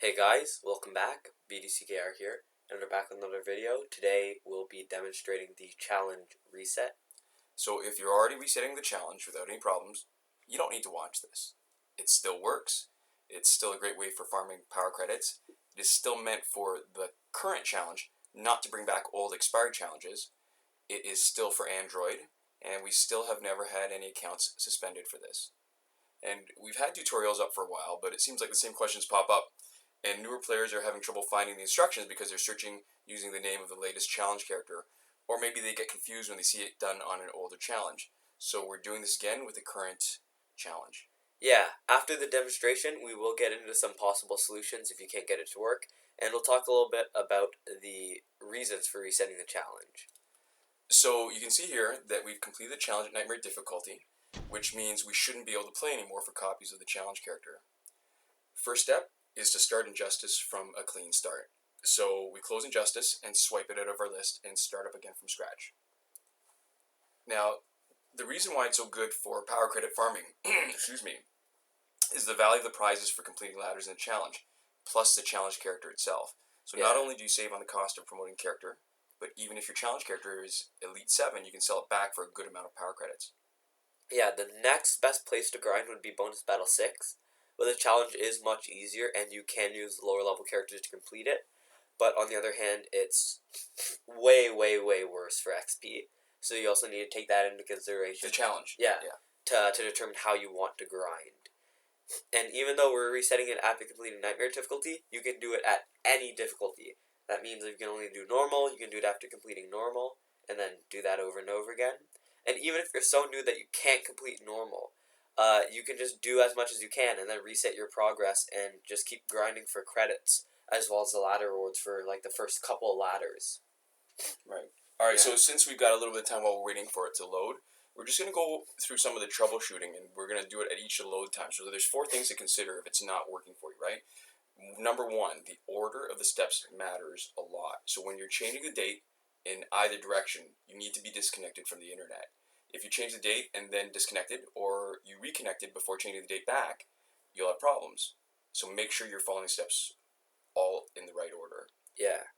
Hey guys, welcome back. BDCKR here, and we're back with another video. Today we'll be demonstrating the challenge reset. So if you're already resetting the challenge without any problems, you don't need to watch this. It still works. It's still a great way for farming power credits. It is still meant for the current challenge, not to bring back old expired challenges. It is still for Android, and we still have never had any accounts suspended for this. And we've had tutorials up for a while, but it seems like the same questions pop up, and newer players are having trouble finding the instructions because they're searching using the name of the latest challenge character, or maybe they get confused when they see it done on an older challenge. So we're doing this again with the current challenge. Yeah, after the demonstration we will get into some possible solutions if you can't get it to work, and we'll talk a little bit about the reasons for resetting the challenge. So you can see here that we've completed the challenge at Nightmare difficulty, which means we shouldn't be able to play anymore for copies of the challenge character. First step is to start Injustice from a clean start. So we close Injustice and swipe it out of our list and start up again from scratch. Now, the reason why it's so good for power credit farming, excuse me, is the value of the prizes for completing ladders in the challenge, plus the challenge character itself. So not only do you save on the cost of promoting character, but even if your challenge character is Elite 7, you can sell it back for a good amount of power credits. Yeah, the next best place to grind would be Bonus Battle 6, but the challenge is much easier and you can use lower level characters to complete it. But on the other hand, it's way worse for XP. So you also need to take that into consideration. The challenge. Yeah. To determine how you want to grind. And even though we're resetting it after completing Nightmare difficulty, you can do it at any difficulty. That means if you can only do normal, you can do it after completing normal, and then do that over and over again. And even if you're so new that you can't complete normal, you can just do as much as you can and then reset your progress and just keep grinding for credits, as well as the ladder rewards for like the first couple ladders. Right. Alright, so since we've got a little bit of time while we're waiting for it to load, we're just going to go through some of the troubleshooting, and we're going to do it at each load time. So there's 4 things to consider if it's not working for you, right? Number 1, the order of the steps matters a lot. So when you're changing the date in either direction, you need to be disconnected from the internet. If you change the date and then disconnected, or you reconnected before changing the date back, you'll have problems. So make sure you're following steps all in the right order. Yeah.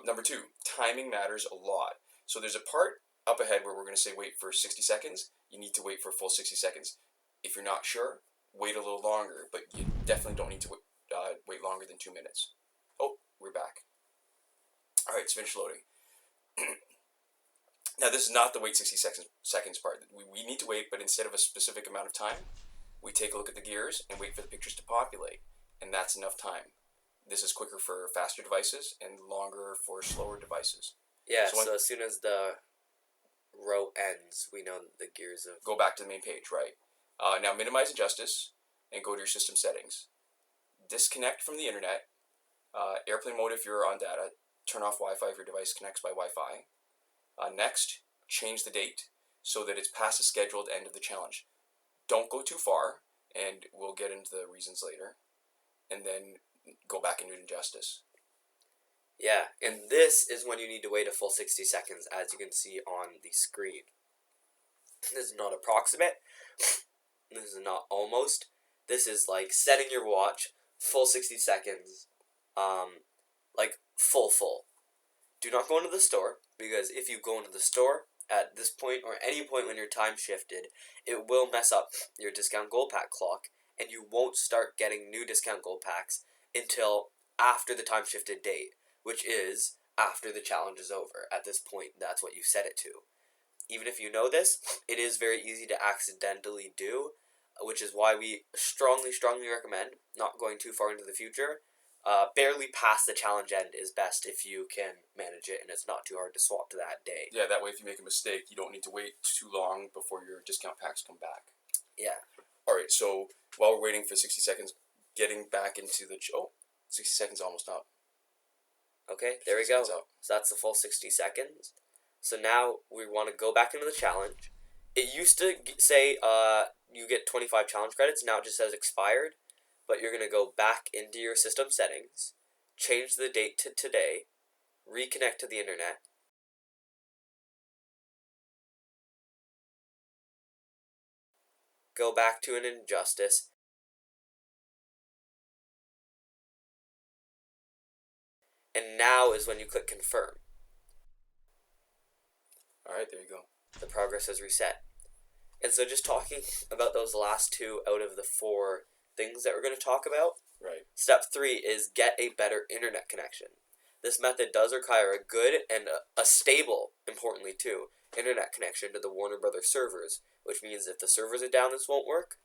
Number 2, timing matters a lot. So there's a part up ahead where we're going to say wait for 60 seconds. You need to wait for a full 60 seconds. If you're not sure, wait a little longer, but you definitely don't need to wait longer than 2 minutes. Oh, we're back. Alright, it's finished loading. Now this is not the wait 60 seconds part. We need to wait, but instead of a specific amount of time, we take a look at the gears and wait for the pictures to populate, and that's enough time. This is quicker for faster devices and longer for slower devices. Yeah, so as soon as the row ends, we know the gears have... Go back to the main page, right. Now minimize Injustice and go to your system settings. Disconnect from the internet. Airplane mode if you're on data. Turn off Wi-Fi if your device connects by Wi-Fi. Next, change the date so that it's past the scheduled end of the challenge. Don't go too far, and we'll get into the reasons later. And then go back into Injustice. Yeah, and this is when you need to wait a full 60 seconds, as you can see on the screen. This is not approximate. This is not almost. This is like setting your watch, full 60 seconds, like full. Do not go into the store, because if you go into the store at this point or any point when your time shifted, it will mess up your discount gold pack clock, and you won't start getting new discount gold packs until after the time shifted date, which is after the challenge is over. At this point, that's what you set it to. Even if you know this, it is very easy to accidentally do, which is why we strongly recommend not going too far into the future. Barely past the challenge end is best if you can manage it and it's not too hard to swap to that day. Yeah, that way if you make a mistake, you don't need to wait too long before your discount packs come back. Yeah. Alright, so while we're waiting for 60 seconds, getting back into the... 60 seconds almost up. Okay, there we go. So that's the full 60 seconds. So now we want to go back into the challenge. It used to say you get 25 challenge credits. Now it just says expired. But you're going to go back into your system settings, change the date to today, reconnect to the internet, go back to an Injustice, And now is when you click confirm. Alright, there you go. The progress has reset. And so just talking about those last 2 out of the 4 things that we're going to talk about. Right. Step 3 is get a better internet connection. This method does require a good and a stable, importantly too, internet connection to the Warner Brothers servers, which means if the servers are down, this won't work.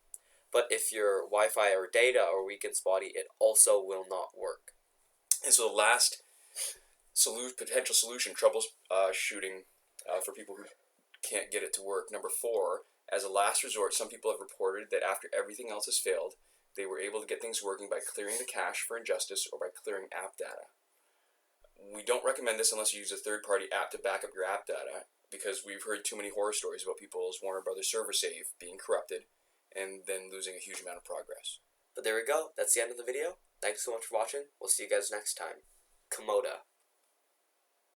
But if your Wi-Fi or data are weak and spotty, it also will not work. And so the last potential solution, troubleshooting for people who can't get it to work. Number 4, as a last resort, some people have reported that after everything else has failed, they were able to get things working by clearing the cache for injustice or by clearing app data. We don't recommend this unless you use a third-party app to back up your app data, because we've heard too many horror stories about people's Warner Brothers server save being corrupted and then losing a huge amount of progress. But there we go. That's the end of the video. Thanks so much for watching. We'll see you guys next time. Komoda.